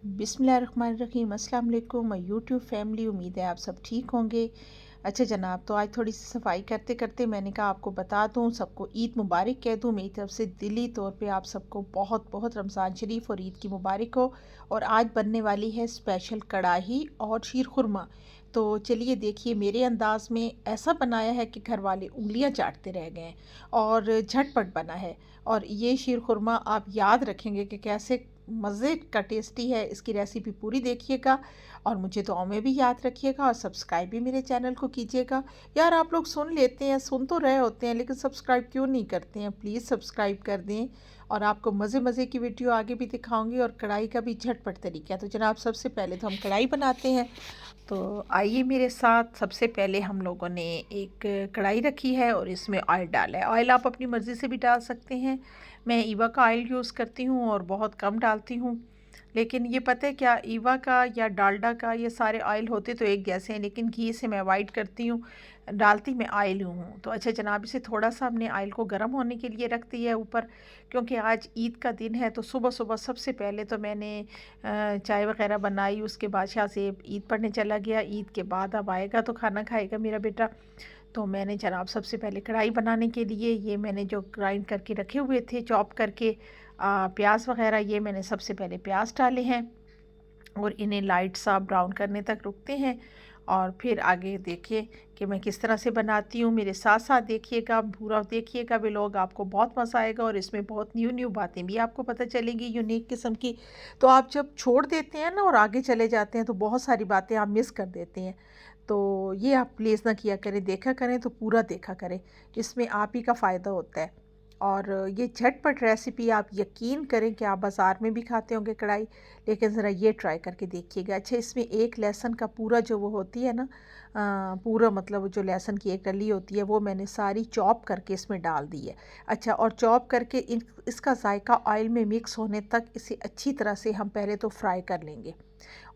बिस्मिल्लाहिर्रहमानिर्रहीम। अस्सलाम वालेकुम माय यूट्यूब फैमिली। उम्मीद है आप सब ठीक होंगे। अच्छा जनाब, तो आज थोड़ी सी सफाई करते करते मैंने कहा आपको बता दूं, सबको ईद मुबारक कह दूं। मेरी तरफ से दिली तौर पे आप सबको बहुत बहुत रमज़ान शरीफ और ईद की मुबारक हो। और आज बनने वाली है स्पेशल कढ़ाई और शीर खुरमा। तो चलिए देखिए, मेरे अंदाज में ऐसा बनाया है कि घर वाले उंगलियां चाटते रह गए हैं और झटपट बना है। और ये शीर खुरमा आप याद रखेंगे कि कैसे मज़े का टेस्टी है। इसकी रेसिपी पूरी देखिएगा और मुझे दुआओं में भी याद रखिएगा और सब्सक्राइब भी मेरे चैनल को कीजिएगा। यार, आप लोग सुन लेते हैं, सुन तो रहे होते हैं, लेकिन सब्सक्राइब क्यों नहीं करते हैं? प्लीज़ सब्सक्राइब कर दें। और आपको मज़े मज़े की वीडियो आगे भी दिखाऊंगी और कढ़ाई का भी झटपट तरीका है। तो जनाब, सबसे पहले तो हम कढ़ाई बनाते हैं। तो आइए मेरे साथ। सबसे पहले हम लोगों ने एक कढ़ाई रखी है और इसमें ऑयल डाला है। ऑयल आप अपनी मर्ज़ी से भी डाल सकते हैं। मैं ईवा का ऑयल यूज़ करती हूँ और बहुत कम डालती हूँ। लेकिन ये पता है क्या, ईवा का या डालडा का, ये सारे ऑयल होते तो एक जैसे हैं, लेकिन घी से मैं अवॉइड करती हूँ, डालती मैं ऑयल हूँ। तो अच्छा जनाब, इसे थोड़ा सा हमने ऑयल को गर्म होने के लिए रख दिया है ऊपर, क्योंकि आज ईद का दिन है। तो सुबह सुबह सबसे पहले तो मैंने चाय वगैरह बनाई, उसके बादशाह से ईद पढ़ने चला गया। ईद के बाद अब आएगा तो खाना खाएगा मेरा बेटा। तो मैंने जनाब सबसे पहले कढ़ाई बनाने के लिए ये मैंने जो ग्राइंड करके रखे हुए थे, चॉप करके प्याज वगैरह, ये मैंने सबसे पहले प्याज डाले हैं और इन्हें लाइट सा ब्राउन करने तक रुकते हैं। और फिर आगे देखिए कि मैं किस तरह से बनाती हूँ। मेरे साथ साथ देखिएगा, पूरा देखिएगा व्लॉग, आपको बहुत मज़ा आएगा और इसमें बहुत न्यू न्यू बातें भी आपको पता चलेंगी, यूनिक किस्म की। तो आप जब छोड़ देते हैं ना और आगे चले जाते हैं तो बहुत सारी बातें आप मिस कर देते हैं। तो ये आप प्लीज़ ना किया करें, देखा करें तो पूरा देखा करें, इसमें आप ही का फ़ायदा होता है। और ये झटपट रेसिपी आप यकीन करें कि आप बाज़ार में भी खाते होंगे कढ़ाई, लेकिन ज़रा ये ट्राई करके देखिएगा। अच्छा, इसमें एक लहसुन का पूरा जो वो होती है ना, पूरा मतलब जो लहसुन की एक डली होती है, वो मैंने सारी चॉप करके इसमें डाल दी है। अच्छा, और चॉप करके इसका जायका ऑयल में मिक्स होने तक इसे अच्छी तरह से हम पहले तो फ्राई कर लेंगे।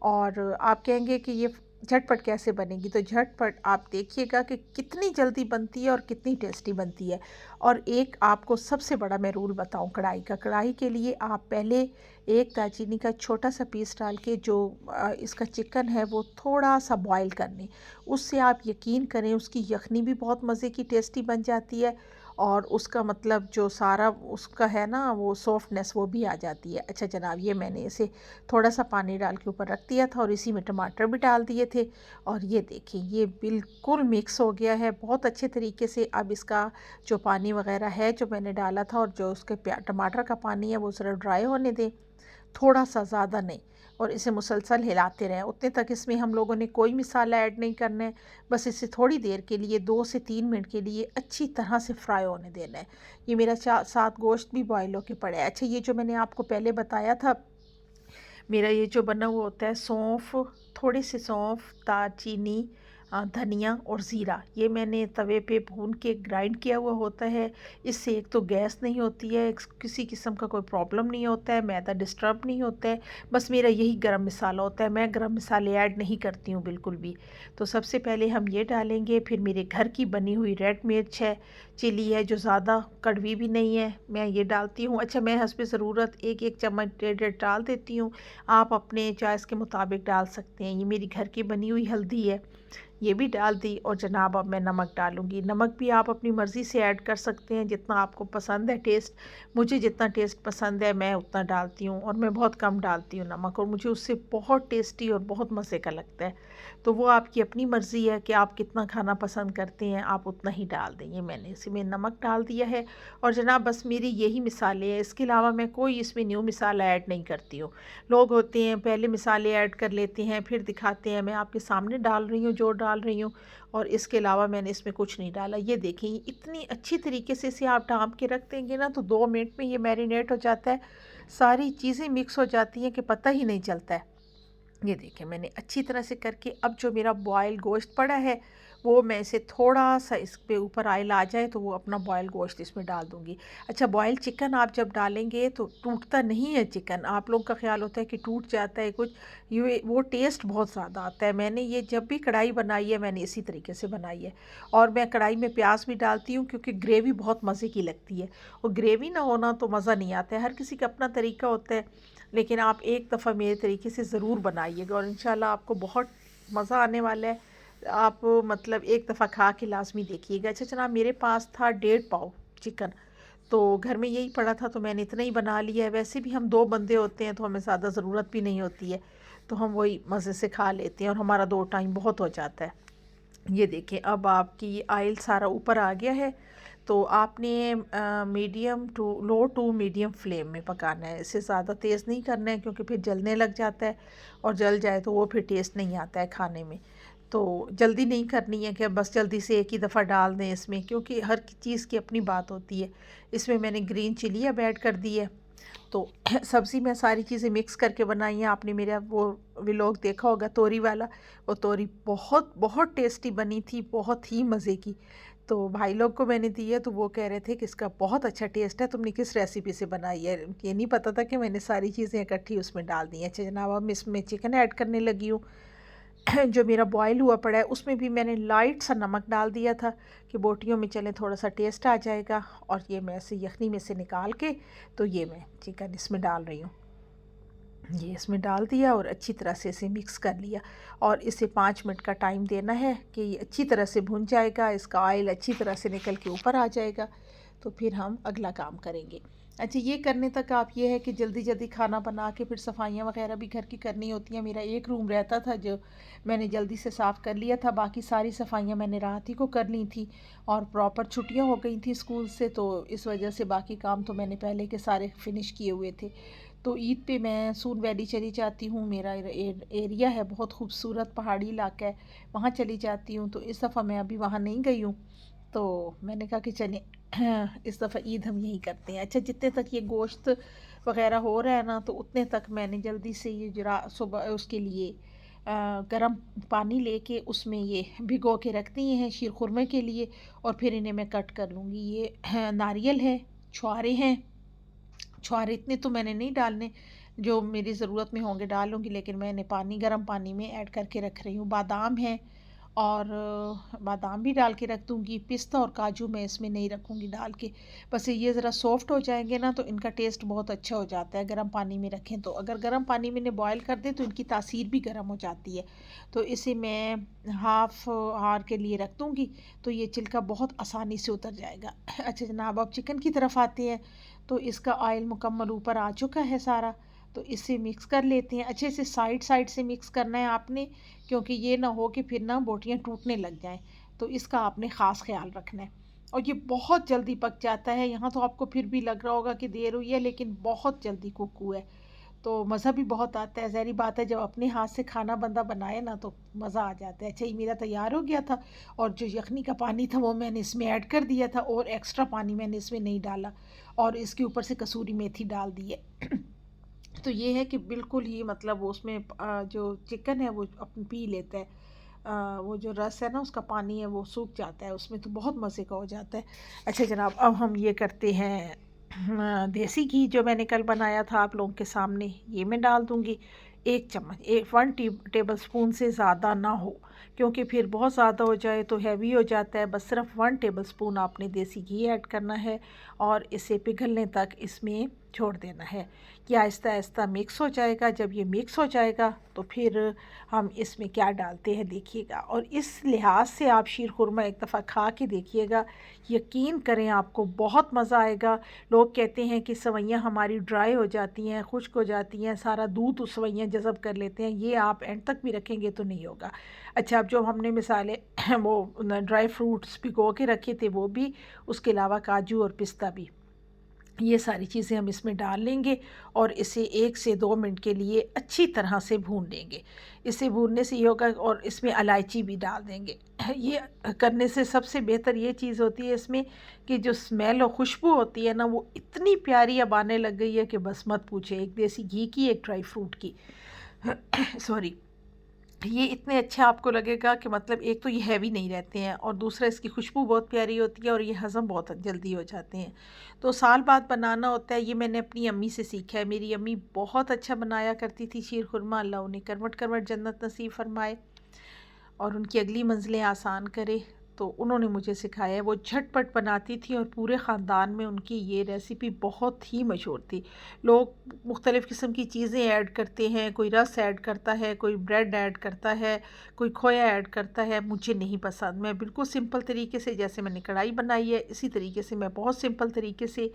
और आप कहेंगे कि ये झटपट कैसे बनेगी, तो झटपट आप देखिएगा कि कितनी जल्दी बनती है और कितनी टेस्टी बनती है। और एक आपको सबसे बड़ा मैं रूल बताऊं कढ़ाई का। कढ़ाई के लिए आप पहले एक दालचीनी का छोटा सा पीस डाल के जो इसका चिकन है वो थोड़ा सा बॉईल कर लें। उससे आप यकीन करें उसकी यखनी भी बहुत मज़े की टेस्टी बन जाती है और उसका मतलब जो सारा उसका है ना वो सॉफ्टनेस वो भी आ जाती है। अच्छा जनाब, ये मैंने इसे थोड़ा सा पानी डाल के ऊपर रख दिया था और इसी में टमाटर भी डाल दिए थे। और ये देखिए, ये बिल्कुल मिक्स हो गया है बहुत अच्छे तरीके से। अब इसका जो पानी वगैरह है जो मैंने डाला था और जो उसके टमाटर का पानी है वो ज़रा ड्राई होने दें, थोड़ा सा, ज़्यादा नहीं। और इसे मुसलसल हिलाते रहें उतने तक। इसमें हम लोगों ने कोई मसाला ऐड नहीं करना है, बस इसे थोड़ी देर के लिए 2 से 3 मिनट के लिए अच्छी तरह से फ्राई होने देना है। ये मेरा साथ गोश्त भी बॉयल होके पड़ा है। अच्छा, ये जो मैंने आपको पहले बताया था, मेरा ये जो बना हुआ होता है, सौंफ, थोड़ी सी सौंफ, दालचीनी, धनिया और ज़ीरा, ये मैंने तवे पे भून के ग्राइंड किया हुआ होता है। इससे एक तो गैस नहीं होती है, किसी किस्म का कोई प्रॉब्लम नहीं होता है, मैदा डिस्टर्ब नहीं होता है। बस मेरा यही गरम मसाला होता है, मैं गरम मसाले ऐड नहीं करती हूँ बिल्कुल भी। तो सबसे पहले हम ये डालेंगे, फिर मेरे घर की बनी हुई रेड मिर्च है, चिली है जो ज़्यादा कड़वी भी नहीं है, मैं ये डालती हूँ। अच्छा, मैं हस्बे ज़रूरत एक एक चम्मच 1.5 डाल देती हूँ, आप अपने चॉइस के मुताबिक डाल सकते हैं। ये मेरी घर की बनी हुई हल्दी है, ये भी डाल दी। और जनाब, अब मैं नमक डालूँगी। नमक भी आप अपनी मर्ज़ी से ऐड कर सकते हैं, जितना आपको पसंद है टेस्ट। मुझे जितना टेस्ट पसंद है मैं उतना डालती हूँ और मैं बहुत कम डालती हूँ नमक, और मुझे उससे बहुत टेस्टी और बहुत मज़े का लगता है। तो वो आपकी अपनी मर्ज़ी है कि आप कितना खाना पसंद करते हैं, आप उतना ही डाल दें। ये मैंने इसमें नमक डाल दिया है। और जनाब, बस मेरी यही मिसालें हैं, इसके अलावा मैं कोई इसमें न्यू मिसाला ऐड नहीं करती हूँ। लोग होते हैं पहले मिसाले ऐड कर लेते हैं फिर दिखाते हैं, मैं आपके सामने डाल रही हूँ जो डाल रही हूँ। और इसके अलावा मैंने इसमें कुछ नहीं डाला। ये देखें, इतनी अच्छी तरीके से इसे आप ढाँप के रख देंगे ना तो 2 मिनट में ये मैरिनेट हो जाता है, सारी चीज़ें मिक्स हो जाती हैं कि पता ही नहीं चलता है। ये देखें, मैंने अच्छी तरह से करके, अब जो मेरा बॉयल गोश्त पड़ा है वो मैं इसे थोड़ा सा इस पे ऊपर ऑयल आ जाए तो वो अपना बॉयल गोश्त इसमें डाल दूँगी। अच्छा, बॉयल चिकन आप जब डालेंगे तो टूटता नहीं है चिकन, आप लोग का ख़्याल होता है कि टूट जाता है कुछ, ये वो टेस्ट बहुत ज़्यादा आता है। मैंने ये जब भी कढ़ाई बनाई है मैंने इसी तरीके से बनाई है। और मैं कढ़ाई में प्याज भी डालती हूँ क्योंकि ग्रेवी बहुत मज़े की लगती है, और ग्रेवी ना होना तो मज़ा नहीं आता है। हर किसी का अपना तरीका होता है, लेकिन आप एक दफ़ा मेरे तरीके से ज़रूर बनाइएगा और इंशाल्लाह आपको बहुत मज़ा आने वाला है। आप मतलब एक दफ़ा खा के लाज़मी देखिएगा। अच्छा जनाब, मेरे पास था 1.5 पाव चिकन, तो घर में यही पड़ा था तो मैंने इतना ही बना लिया है। वैसे भी हम 2 बंदे होते हैं तो हमें ज़्यादा ज़रूरत भी नहीं होती है, तो हम वही मज़े से खा लेते हैं और हमारा 2 टाइम बहुत हो जाता है। ये देखें, अब आपकी ऑयल सारा ऊपर आ गया है, तो आपने medium to low to medium flame में पकाना है। इसे ज़्यादा तेज़ नहीं करना है क्योंकि फिर जलने लग जाता है, और जल जाए तो वो फिर टेस्ट नहीं आता है खाने में। तो जल्दी नहीं करनी है कि बस जल्दी से एक ही दफ़ा डाल दें इसमें, क्योंकि हर चीज़ की अपनी बात होती है। इसमें मैंने ग्रीन चिली अब ऐड कर दी है। तो सब्ज़ी में सारी चीज़ें मिक्स करके बनाई हैं। आपने मेरा वो व्लॉग देखा होगा तोरी वाला, वो तोरी बहुत बहुत टेस्टी बनी थी, बहुत ही मज़े की। तो भाई लोग को मैंने दी है तो वो कह रहे थे कि इसका बहुत अच्छा टेस्ट है, तुमने किस रेसिपी से बनाई है। ये नहीं पता था कि मैंने सारी चीज़ें इकट्ठी उसमें डाल दी हैं। अच्छा जनाब, अब इसमें चिकन ऐड करने लगी हूँ। जो मेरा बॉयल हुआ पड़ा है उसमें भी मैंने लाइट सा नमक डाल दिया था कि बोटियों में चले थोड़ा सा टेस्ट आ जाएगा। और ये मैं ऐसे यखनी में से निकाल के तो ये मैं चिकन इसमें डाल रही हूँ। ये इसमें डाल दिया और अच्छी तरह से इसे मिक्स कर लिया, और इसे 5 मिनट का टाइम देना है कि ये अच्छी तरह से भुन जाएगा, इसका ऑयल अच्छी तरह से निकल के ऊपर आ जाएगा, तो फिर हम अगला काम करेंगे। अच्छा, ये करने तक आप ये है कि जल्दी जल्दी खाना बना के फिर सफाइयाँ वगैरह भी घर की करनी होती हैं। मेरा एक रूम रहता था जो मैंने जल्दी से साफ़ कर लिया था, बाकी सारी सफाइयाँ मैंने रात ही को कर ली थी, और प्रॉपर छुट्टियाँ हो गई थी स्कूल से, तो इस वजह से बाकी काम तो मैंने पहले के सारे फिनिश किए हुए थे। तो ईद पे मैं सून वैली चली जाती हूँ, मेरा एरिया है बहुत खूबसूरत पहाड़ी इलाका है, वहाँ चली जाती हूँ। तो इस दफ़ा मैं अभी वहाँ नहीं गई हूँ, तो मैंने कहा कि चलें इस दफ़ा ईद हम यही करते हैं। अच्छा, जितने तक ये गोश्त वग़ैरह हो रहा है ना, तो उतने तक मैंने जल्दी से ये जरा सुबह उसके लिए गरम पानी लेके उसमें ये भिगो के रख दिए हैं शीर खुरमे के लिए, और फिर इन्हें मैं कट कर लूँगी। ये नारियल है, छुहारे हैं। छुहारे इतने तो मैंने नहीं डालने, जो मेरी ज़रूरत में होंगे डालूँगी, लेकिन मैंने पानी गर्म पानी में ऐड करके रख रही हूँ। बादाम है, और बादाम भी डाल के रख दूँगी। पिस्ता और काजू मैं इसमें नहीं रखूँगी डाल के, बस ये ज़रा सॉफ्ट हो जाएंगे ना तो इनका टेस्ट बहुत अच्छा हो जाता है गर्म पानी में रखें तो। अगर गर्म पानी में इन्हें बॉयल कर दें तो इनकी तासीर भी गर्म हो जाती है। तो इसे मैं हाफ़ आवर के लिए रख दूँगी, तो ये छिलका बहुत आसानी से उतर जाएगा। अच्छा जनाब, अब चिकन की तरफ आते हैं। तो इसका ऑयल मुकम्मल ऊपर आ चुका है सारा, तो इसे मिक्स कर लेते हैं। अच्छे से साइड साइड से मिक्स करना है आपने, क्योंकि ये ना हो कि फिर ना बोटियाँ टूटने लग जाएं, तो इसका आपने ख़ास ख्याल रखना है। और ये बहुत जल्दी पक जाता है, यहाँ तो आपको फिर भी लग रहा होगा कि देर हुई है, लेकिन बहुत जल्दी कुक हुआ है, तो मज़ा भी बहुत आता है। ज़ाहिर बात है जब अपने हाथ से खाना बंदा बनाए ना तो मज़ा आ जाता है। अच्छा, ये मेरा तैयार हो गया था, और जो यखनी का पानी था वो मैंने इसमें ऐड कर दिया था, और एक्स्ट्रा पानी मैंने इसमें नहीं डाला, और इसके ऊपर से कसूरी मेथी डाल दी है। तो ये है कि बिल्कुल ही मतलब उसमें जो चिकन है वो अपन पी लेता है, वो जो रस है ना उसका पानी है वो सूख जाता है उसमें, तो बहुत मज़े का हो जाता है। अच्छा जनाब, अब हम ये करते हैं देसी घी जो मैंने कल बनाया था आप लोगों के सामने, ये मैं डाल दूँगी 1 चम्मच। 1 टेबल स्पून से ज़्यादा ना हो, क्योंकि फिर बहुत ज़्यादा हो जाए तो हैवी हो जाता है। बस सिर्फ 1 टेबल स्पून आपने देसी घी ऐड करना है, और इसे पिघलने तक इसमें छोड़ देना है। ये आहिस्ता आहिस्ता मिक्स हो जाएगा। जब ये मिक्स हो जाएगा तो फिर हम इसमें क्या डालते हैं देखिएगा, और इस लिहाज से आप शीर खुरमा एक दफ़ा खा के देखिएगा, यकीन करें आपको बहुत मज़ा आएगा। लोग कहते हैं कि सेवइयाँ हमारी ड्राई हो जाती हैं, खुश्क हो जाती हैं, सारा दूध उस सेवइयाँ जज़ब कर लेते हैं, ये आप एंड तक भी रखेंगे तो नहीं होगा। अच्छा, अब जो हमने मिसाले वो ड्राई फ्रूट्स भिगो के रखे थे वो भी, उसके अलावा काजू और पिस्ता भी, ये सारी चीज़ें हम इसमें डाल लेंगे, और इसे 1 से 2 मिनट के लिए अच्छी तरह से भून लेंगे। इसे भूनने से ये होगा, और इसमें इलायची भी डाल देंगे। ये करने से सबसे बेहतर ये चीज़ होती है इसमें कि जो स्मेल और खुशबू होती है ना वो इतनी प्यारी अब आने लग गई है कि बस मत पूछे। एक देसी घी की, एक ड्राई फ्रूट की सॉरी। ये इतने अच्छे आपको लगेगा कि मतलब एक तो ये हैवी नहीं रहते हैं और दूसरा इसकी खुशबू बहुत प्यारी होती है और ये हज़म बहुत जल्दी हो जाते हैं। तो साल बाद बनाना होता है, ये मैंने अपनी अम्मी से सीखा है। मेरी अम्मी बहुत अच्छा बनाया करती थी शीर खुरमा, अल्लाह उन्हें करवट करवट जन्नत नसीब फरमाए और उनकी अगली मंजिलें आसान करे। तो उन्होंने मुझे सिखाया है, वो झटपट बनाती थी और पूरे ख़ानदान में उनकी ये रेसिपी बहुत ही मशहूर थी। लोग मुख्तलिफ़ किस्म की चीज़ें ऐड करते हैं, कोई रस ऐड करता है, कोई ब्रेड ऐड करता है, कोई खोया ऐड करता है, मुझे नहीं पसंद। मैं बिल्कुल सिंपल तरीके से, जैसे मैंने कढ़ाई बनाई है इसी तरीके से मैं बहुत सिंपल तरीके से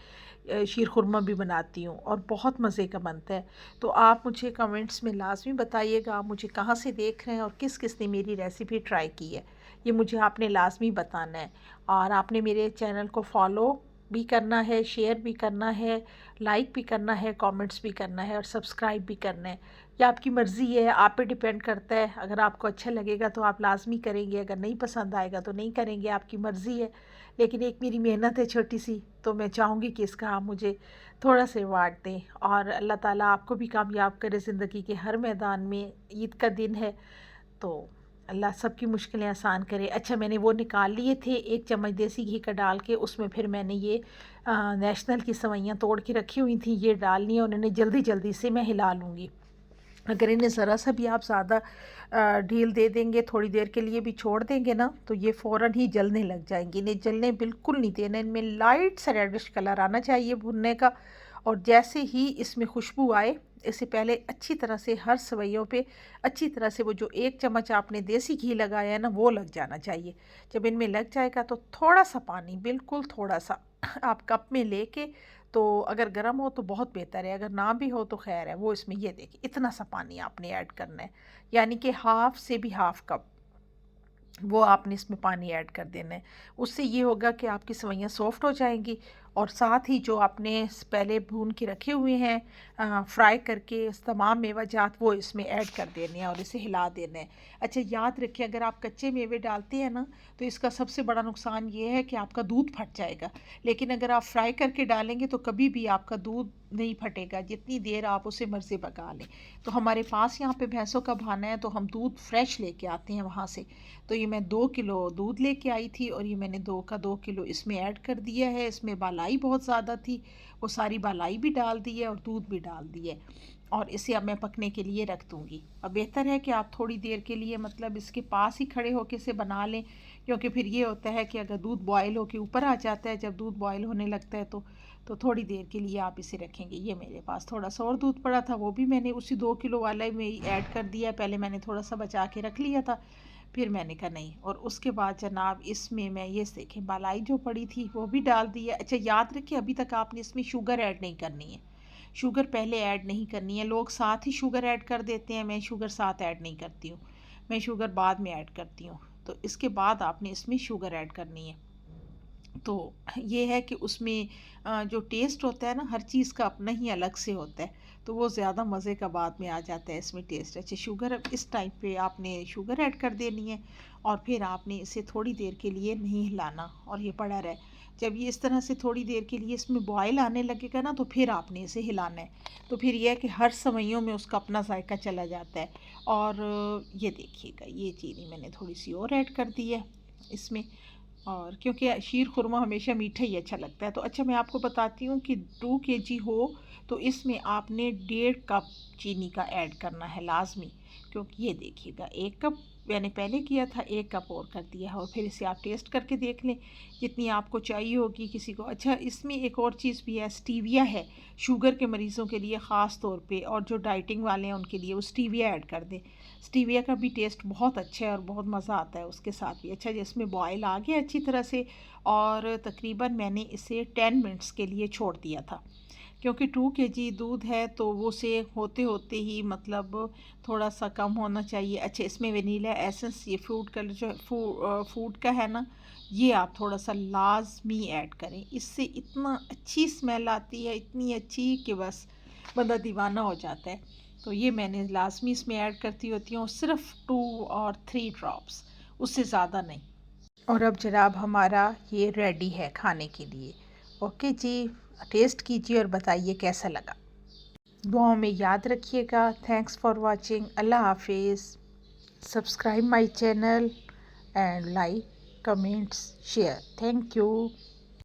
शीर खुरमा भी बनाती हूँ और बहुत मज़े का बनता है। तो आप मुझे कमेंट्स में लाज़मी बताइएगा आप मुझे कहाँ से देख रहे हैं और किस किस ने मेरी रेसिपी ट्राई की है, ये मुझे आपने लाज़मी बताना है। और आपने मेरे चैनल को फॉलो भी करना है, शेयर भी करना है, लाइक भी करना है, कमेंट्स भी करना है और सब्सक्राइब भी करना है। ये आपकी मर्ज़ी है, आप पे डिपेंड करता है। अगर आपको अच्छा लगेगा तो आप लाज़मी करेंगे, अगर नहीं पसंद आएगा तो नहीं करेंगे, आपकी मर्ज़ी है। लेकिन एक मेरी मेहनत है छोटी सी, तो मैं चाहूँगी कि इसका आप मुझे थोड़ा सा रिवार्ड दें और अल्लाह ताला आपको भी कामयाब करे ज़िंदगी के हर मैदान में। ईद का दिन है तो अल्लाह सबकी मुश्किलें आसान करे। अच्छा, मैंने वो निकाल लिए थे 1 चम्मच देसी घी का डाल के, उसमें फिर मैंने ये नेशनल की सेवइयाँ तोड़ के रखी हुई थी, ये डालनी है और इन्हें जल्दी जल्दी से मैं हिला लूँगी। अगर इन्हें ज़रा सा भी आप ज़्यादा ढील दे देंगे, थोड़ी देर के लिए भी छोड़ देंगे ना, तो ये फ़ौरन ही जलने लग जाएंगी। इन्हें जलने बिल्कुल नहीं देना, इनमें लाइट सा रेडिश कलर आना चाहिए भुनने का। और जैसे ही इसमें खुशबू आए, इससे पहले अच्छी तरह से हर सवैयों पे अच्छी तरह से वो जो 1 चम्मच आपने देसी घी लगाया है ना, वो लग जाना चाहिए। जब इनमें लग जाएगा तो थोड़ा सा पानी, बिल्कुल थोड़ा सा आप कप में लेके, तो अगर गर्म हो तो बहुत बेहतर है, अगर ना भी हो तो खैर है। वो इसमें ये देखिए इतना सा पानी आपने ऐड करना है, यानी कि हाफ़ से भी हाफ़ कप वो आपने इसमें पानी ऐड कर देना है। उससे ये होगा कि आपकी सेवइयाँ सॉफ्ट हो जाएंगी और साथ ही जो आपने पहले भून के रखे हुए हैं फ्राई करके तमाम मेवाजात, वो इसमें ऐड कर देने हैं और इसे हिला देना है। अच्छा, याद रखिए अगर आप कच्चे मेवे डालते हैं ना, तो इसका सबसे बड़ा नुकसान ये है कि आपका दूध फट जाएगा। लेकिन अगर आप फ्राई करके डालेंगे तो कभी भी आपका दूध नहीं फटेगा, जितनी देर आप उसे मर्ज़ी पका लें। तो हमारे पास यहाँ पे भैंसों का बहाना है, तो हम दूध फ्रेश लेके आते हैं वहाँ से। तो ये मैं 2 किलो दूध लेके आई थी और ये मैंने 2 किलो इसमें ऐड कर दिया है। इसमें बालाई बहुत ज़्यादा थी, वो सारी बालाई भी डाल दी है और दूध भी डाल दिया है और इसे अब मैं पकने के लिए रख दूँगी। अब बेहतर है कि आप थोड़ी देर के लिए मतलब इसके पास ही खड़े होकर इसे बना लें, क्योंकि फिर ये होता है कि अगर दूध बॉयल होकर ऊपर आ जाता है, जब दूध बॉयल होने लगता है तो थोड़ी देर के लिए आप इसे रखेंगे। ये मेरे पास थोड़ा सा और दूध पड़ा था, वो भी मैंने उसी 2 किलो वाले में ही ऐड कर दिया। पहले मैंने थोड़ा सा बचा के रख लिया था, फिर मैंने कहा नहीं। और उसके बाद जनाब इसमें मैं ये देखें बालाई जो पड़ी थी वो भी डाल दी है। अच्छा, याद रखिए अभी तक आपने इसमें शुगर ऐड नहीं करनी है, शुगर पहले ऐड नहीं करनी है। लोग साथ ही शुगर ऐड कर देते हैं, मैं शुगर साथ ऐड नहीं करती हूँ, मैं शुगर बाद में ऐड करती हूँ। तो इसके बाद आपने इसमें शुगर ऐड करनी है। तो ये है कि उसमें जो टेस्ट होता है ना, हर चीज़ का अपना ही अलग से होता है, तो वो ज़्यादा मज़े का बाद में आ जाता है इसमें टेस्ट। अच्छा, शुगर अब इस टाइम पे आपने शुगर ऐड कर देनी है और फिर आपने इसे थोड़ी देर के लिए नहीं हिलाना और ये पड़ा रहे। जब ये इस तरह से थोड़ी देर के लिए इसमें बॉयल आने लगेगा ना, तो फिर आपने इसे हिलाना है। तो फिर यह है कि हर सेवइयों में उसका अपना जायका चला जाता है। और ये देखिएगा, ये चीनी मैंने थोड़ी सी और ऐड कर दी है इसमें, और क्योंकि शीर खुरमा हमेशा मीठा ही अच्छा लगता है। तो अच्छा, मैं आपको बताती हूँ कि 2 kg हो तो इसमें आपने 1.5 कप चीनी का ऐड करना है लाजमी। क्योंकि ये देखिएगा 1 कप मैंने पहले किया था, 1 कप और कर दिया है और फिर इसे आप टेस्ट करके देख लें जितनी आपको चाहिए होगी किसी को। अच्छा, इसमें एक और चीज़ भी है, स्टीविया है शुगर के मरीज़ों के लिए ख़ास तौर पे, और जो डाइटिंग वाले हैं उनके लिए वो स्टीविया ऐड कर दें। स्टीविया का भी टेस्ट बहुत अच्छा है और बहुत मज़ा आता है उसके साथ भी। अच्छा, जिसमें बॉयल आ गया अच्छी तरह से और तकरीबन मैंने इसे 10 मिनट्स के लिए छोड़ दिया था, क्योंकि 2 kg दूध है तो वो से होते होते ही मतलब थोड़ा सा कम होना चाहिए। अच्छा, इसमें वनीला एसेंस, ये फ्रूट कलर जो फूड का है ना, ये आप थोड़ा सा लाजमी ऐड करें। इससे इतना अच्छी स्मेल आती है, इतनी अच्छी कि बस बंदा दीवाना हो जाता है। तो ये मैंने लाजमी इसमें ऐड करती होती हूँ, सिर्फ 2 और 3 ड्रॉप्स, उससे ज़्यादा नहीं। और अब जनाब हमारा ये रेडी है खाने के लिए। ओके जी, टेस्ट कीजिए और बताइए कैसा लगा। दुआओं में याद रखिएगा। Thanks for watching. अल्लाह हाफिज़। subscribe my channel and like, comments, share. Thank you.